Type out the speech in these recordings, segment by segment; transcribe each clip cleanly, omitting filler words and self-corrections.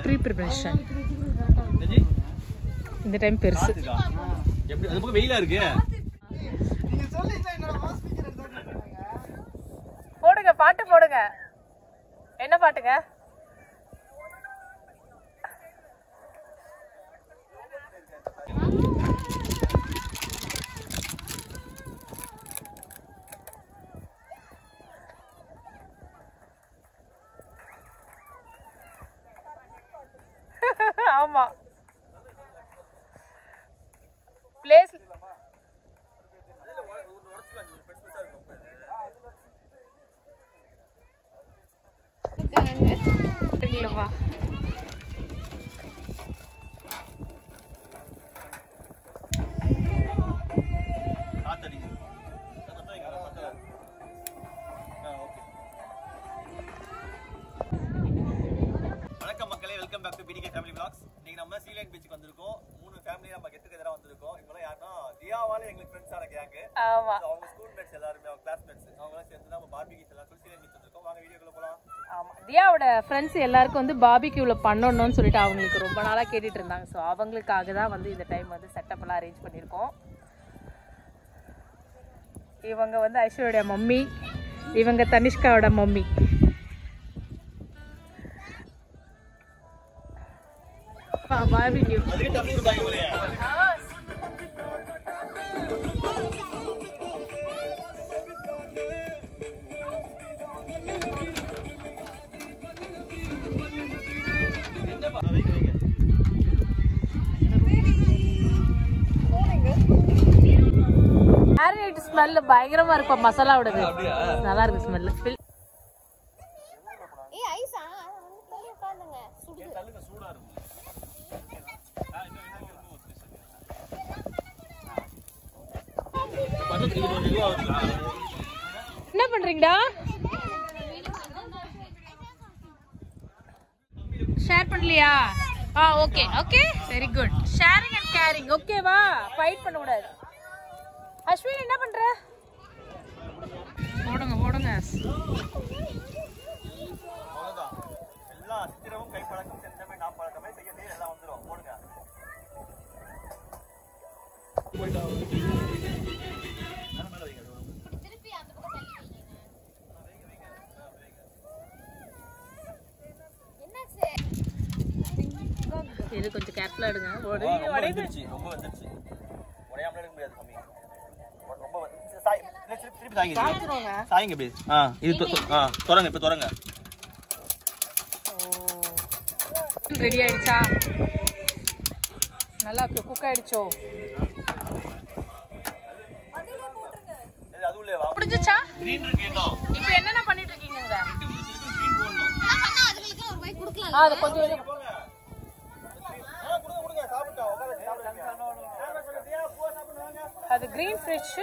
Pre preparation இந்த time பெருசு. எப்படி அது பக்கம் வெயிலா இருக்கு. போடுங்க பாட்டு போடுங்க. என்ன பாட்டுங்க? ஆமா பிளேஸ் இல்லவா வணக்கம் மக்களே, welcome back to PDK family vlogs. இன்னைக்கு நம்ம சீலைன் பீச்சுக்கு வந்திருக்கோம். 3 ஃபேமிலி நம்ம கெட் டுகெதரா வந்திருக்கோம். இவங்க யாருன்னா தியாவால எங்களுக்கு ஃப்ரெண்ட்ஸான கேங். ஆமா அவங்க ஸ்கூல் மேட்ஸ் எல்லாரும் அவங்க கிளாஸ்மேட்ஸ். அவங்கள சேர்ந்து நம்ம பார்பிக்யூஸ் எல்லாம் சொல்லி சீலைன் பீச் வந்திருக்கோம். வாங்க வீடியோக்குள்ள போலாம். ஆமா தியாவோட ஃப்ரெண்ட்ஸ் எல்லாருக்கும் வந்து பார்பிக்யூல பண்ணணும்னு சொல்லிட்டு அவங்களுக்கு ரொம்ப நாளா கேட்டுட்டு இருந்தாங்க. ஸோ அவங்களுக்காக தான் வந்து இந்த டைம் வந்து செட்டப் எல்லாம் அரேஞ்ச் பண்ணியிருக்கோம். இவங்க வந்து ஐஸ்வர்யோட மம்மி, இவங்க தனிஷ்காவோட மம்மி. பார்பிக்யூ அதுக்கு டஃப் கொடுத்தாங்க போலயே. கேரட் ஸ்மெல் பயங்கரமா இருக்கும். மசாலாவோடது நல்லா இருக்கு ஸ்மெல். ஏய் ஐஸா வந்து உட்கார்ந்துங்க சுடுது. தள்ளுங்க சூடா இருக்கும். என்ன பண்றீங்கடா? ஷேர் பண்ணலையா? Okay okay very good. Sharing and caring. ஓகேவா? ஃபைட் பண்ண கூடாது. அஸ்வின் என்ன பண்ற? போடுங்க போடுங்க. அவ்வளவுதான். எல்லா சித்திரமும் கைப்பழக்கம் செஞ்சமே நான் பழக்கமே செய்யதே எல்லாம் வந்துரும். போடுங்க. திருப்பி அந்த பக்கம் தள்ளி வைங்க. என்னாச்சு? இது கொஞ்சம் கேர்ஃபுல்லா எடுங்க. ரொம்ப வந்துருச்சு. உடையாம எடுக்க முடியாது கம்மி. ரொம்ப சாய் திருப்பி சாய்ங்க. சாய்ங்க ப்ளீஸ். இது தொடங்க. இப்ப தொடங்க. ரெடி ஆயிடுச்சா? நல்லா குக் ஆயிடுச்சோ? அது உள்ளே வா. புடிஞ்சுச்சா? கிரீன் இருக்கு இன்னும். இப்போ என்னென்ன பண்ணிட்டு இருக்கீங்க? கிரீன் போடணும். நான் பண்ணா அதுங்களுக்கு ஒரு வாய் குடுக்கலாம். அது கொஞ்சம் கொடுங்க. சாப்பிட்டா அது கிரீன் ஃபிஷ்,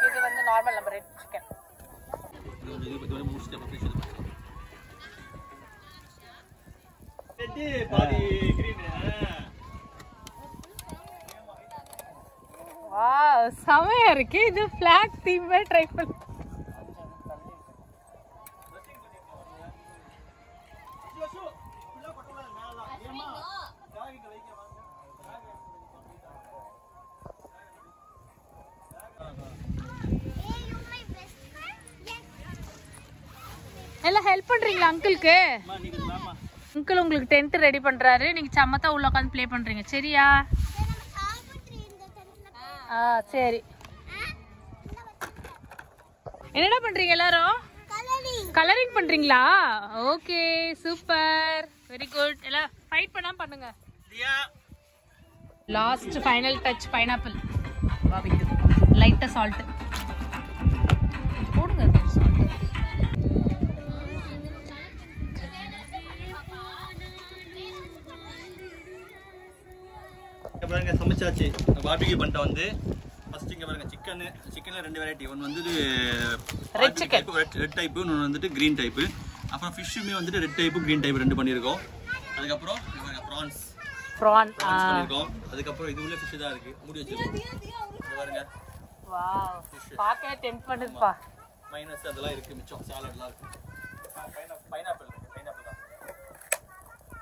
இது வந்து நார்மல் நம்ம ரெட் சிக்கன். இது முடிச்சிட்டு அப்புறம் ஃபிஷ் இது பாதி கிரீன். வாவ் செமையா இருக்கு. இது ஃபிளாக் தீம் ட்ரை பண்ணு. எல்லாம் ஹெல்ப் பண்றீங்களா அங்கிளுக்கு? அங்கிள் உங்களுக்கு டென்ட் ரெடி பண்றாரு. நீங்க சமத்தா உள்ள உட்காந்து ப்ளே பண்றீங்க. சரியா? சரி. என்னடா பண்றீங்க எல்லாரும்? கலரிங் பண்றீங்களா? Okay super very good. எல்லாம் ஃபைட் பண்ணாம பண்ணுங்க. Last final touch pineapple barbecue. லைட்டா சால்ட் போடுங்க. பாருங்க சமைச்சாச்சு. பார்பிக்யூ பண்ணிட்டு வந்து ஃபர்ஸ்ட் இங்க பாருங்க சிக்கன்ல 2 வெரைட்டி. ஒன்னு வந்து ரெட் சிக்கன் ரெட் டைப், இன்னொன்னு வந்துட்டு கிரீன் டைப். அப்புறம் ஃபிஷ்ஷுமே வந்துட்டு ரெட் டைப் கிரீன் டைப் 2 பண்ணியிருக்கோம். அதுக்கப்புறம் ப்ரான்ஸ் பண்ணியிருக்கோம். அதுக்கப்புறம் இது உள்ள ஃபிஷ் தான் இருக்கு. மூடி வச்சிருக்கோம். இங்க பாருங்க. வாவ் பார்க்கவே டெம்ப்ட் பண்ணுதுப்பா. மைனஸ் அதெல்லாம் இருக்கு மிச்சம் சாலட்லாம் இருக்கு. பைனாப்பிள் இருக்கு. பைனாப்பிள் தான்.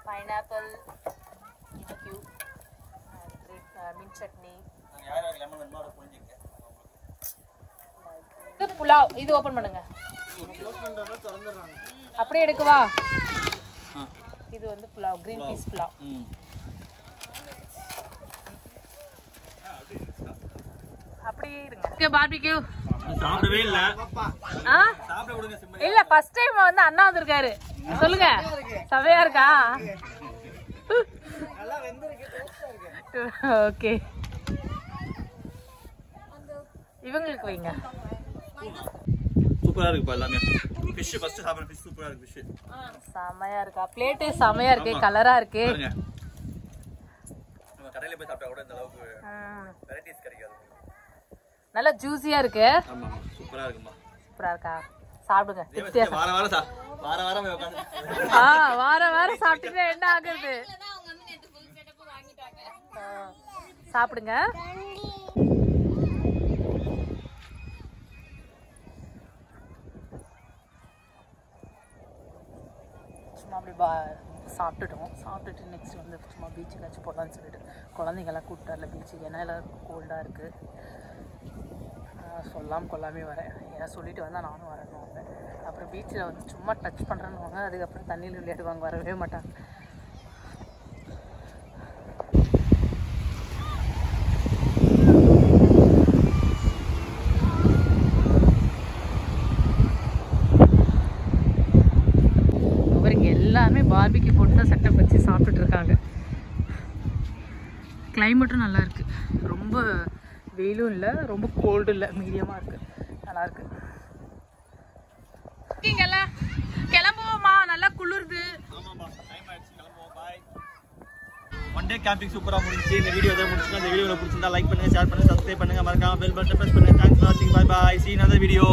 பைனாப்பிள் இது கியூப் மின்ட் சட்னி. நான் யார் லெமன் வேணுமோ அதை புளிஞ்சிருக்கேன். இது புலாவ். இது ஓபன் பண்ணுங்க. அப்படியே எடுக்கவா? இது வந்து புலாவ், கிரீன் பீஸ் புலாவ். அப்படியே இருங்க. பார்பிக்யூ சாப்பிடவே இல்ல. சாப்பிட கொடுங்க சிம்மி. இல்ல ஃபர்ஸ்ட் டைம் வந்து அண்ணா வந்திருக்காரு. சொல்லுங்க. சவையா இருக்கா? நல்லா வெந்திருக்கு, டேஸ்டா இருக்கு. ஓகே. இவங்களுக்கு வைங்க. சூப்பரா இருக்கு எல்லாமே. ஃபிஷ் ஃபர்ஸ்ட் சாப்பிடுற ஃபிஷ் சூப்பரா இருக்கு ஃபிஷ். செமையா இருக்கா? பிளேட் செமையா இருக்கு, கலரா இருக்கு. நம்ம கடையில போய் சாப்பிட்டா கூட இந்த அளவுக்கு வெரைட்டிஸ் கிடைக்காது. நல்லா ஜூஸியா இருக்கு. ஆமா சூப்பரா இருக்குமா. சூப்பரா இருக்கா? சாப்பிடுங்க. வார வாரம் போய் உட்கார்ந்து வார வாரம் சாப்பிட்டா என்ன ஆகுது? அவங்க வந்து நேத்து ஃபுல் செட்டப் வாங்கிட்டாங்க. சாப்பிடுங்க. சும்மா அப்படி சாப்பிட்டுட்டோம். சாப்பிட்டுட்டு நெக்ஸ்ட் வந்து சும்மா பீச்சுக்கு வச்சு போடலான்னு சொல்லிட்டு குழந்தைங்கெல்லாம் கூப்பிட்டு வரல பீச்சுக்கு. ஏன்னா எல்லாம் கோல்டாக இருக்குது. சொல்லாமல் கொள்ளாமே வரேன். ஏன்னா சொல்லிட்டு வந்தால் நானும் வரணுவாங்க. அப்புறம் பீச்சில் வந்து சும்மா டச் பண்ணுறேன்னுவாங்க. அதுக்கப்புறம் தண்ணியில் விளையாடுவாங்க, வரவே மாட்டாங்க. அவருக்கு எல்லாமே பார்பிக்யூ போட்டு தான் செட்டப் வச்சு சாப்பிட்டுட்டு இருக்காங்க. கிளைமேட்டும் நல்லா இருக்கு. ரொம்ப வெயிலும் இல்லை, ரொம்ப கோல்டும் இல்லை, மீடியமாக இருக்கு. நல்லா இருக்கு. கிளம்புவோமா? நல்லா குளிருது. ஆமாமா டைம் ஆயிடுச்சு, கிளம்புவோம். பை. ஒன் டே கேம்பிங் சூப்பரா முடிஞ்சிச்சு. இந்த வீடியோ தான் முடிச்சுனா இந்த வீடியோல பிடிச்சிருந்தா லைக் பண்ணுங்க, ஷேர் பண்ணுங்க, சப்ஸ்கிரைப் பண்ணுங்க, மறக்காம பெல் பட்டன் பிரஸ் பண்ணுங்க. Thanks for watching. Bye bye. See you in another video.